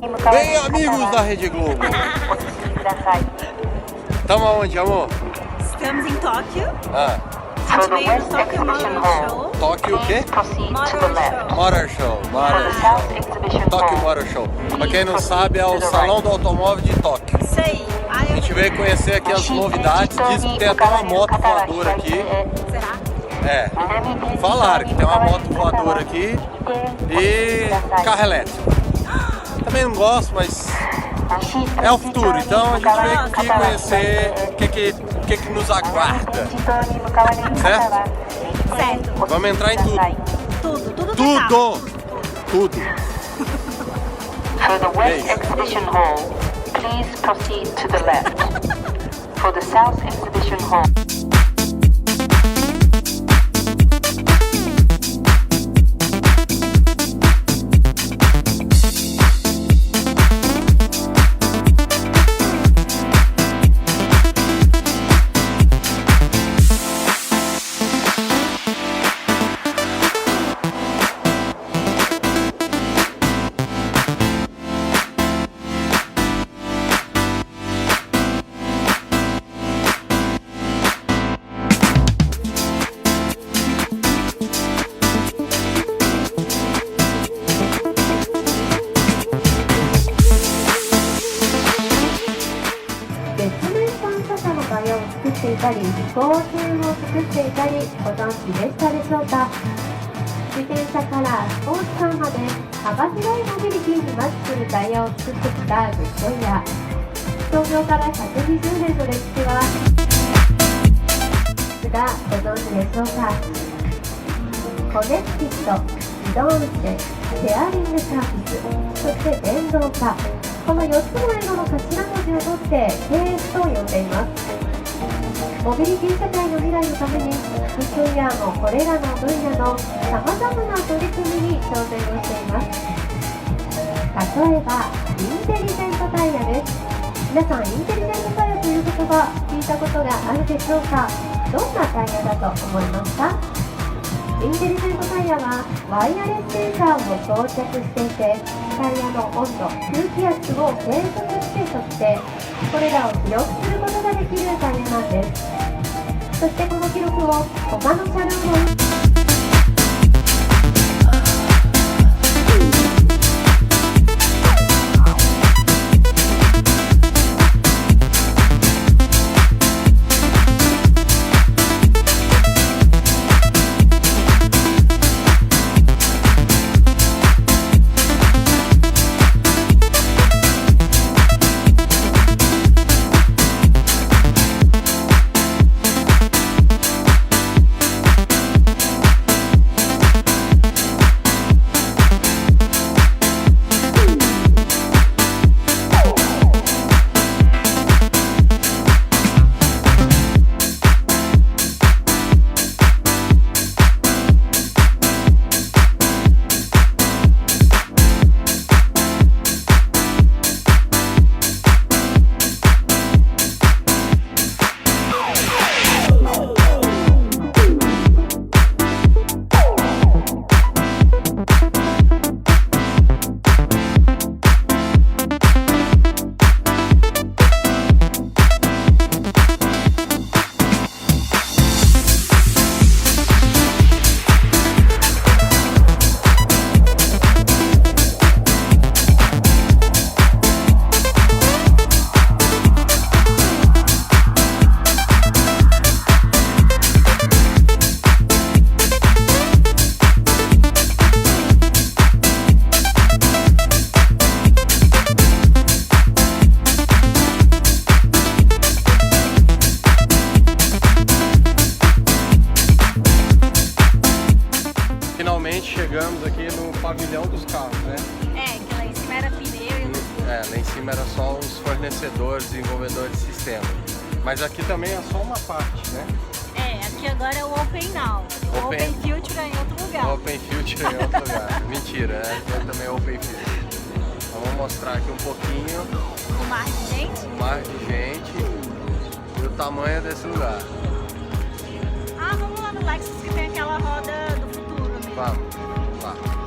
Bem, amigos da Rede Globo. Estamos aonde, amor? Estamos em Tóquio. A gente veio no Tokyomotorshow. Tóquio o quê? Motorshow. Tokyomotorshow. Pra quem não sabe, é o Salão do Automóvel de Tóquio. Isso aí. A gente veio conhecer aqui as novidades. Diz que tem até uma moto voadora aqui. Será? É, falaram que tem uma moto voadora aqui e carro elétrico. Também não gosto, mas é o futuro, então a gente veio aqui conhecer o que nos aguarda. Certo? Certo. Vamos entrar em tudo. Tudo. For the West Exhibition Hall, please proceed to the left. For the South Exhibition Hall.自転車からスポーツカーまで幅広いモビリティにマッチするタイヤを作ってきたグッドイヤー。創業から120年の歴史はがご存知でしょうか。コネクティッド、自動運転、シェアリングサービス、そして電動化、この4つの英語の頭文字を取って KS と呼んでいます。モビリティ社会の未来のためにグッドイヤーもこれらの分野のさまざまな取り組みに挑戦をしています。例えばインテリジェントタイヤです。皆さん、インテリジェントタイヤという言葉聞いたことがあるでしょうか。どんなタイヤだと思いますか。インテリジェントタイヤはワイヤレスセンサーを装着していて、タイヤの温度、空気圧を計測して測定、これらを記録することができるタイヤなんです。そしてこの記録を他の車両のchegamos aqui no pavilhão dos carros, né? É, que lá em cima era pneu e... lá em cima era só os fornecedores, desenvolvedores de sistemas. Mas aqui também é só uma parte, né? É, aqui agora é o opennow. O openfuture é em outro lugar. O openfuture é em outro lugar. Mentira, é também openfuture. Então vamos mostrar aqui um pouquinho. O mar de gente? O mar de gente e o tamanho desse lugar. Ah, vamos lá no Lexus que tem aquela roda do futuro, né? Vamos lá.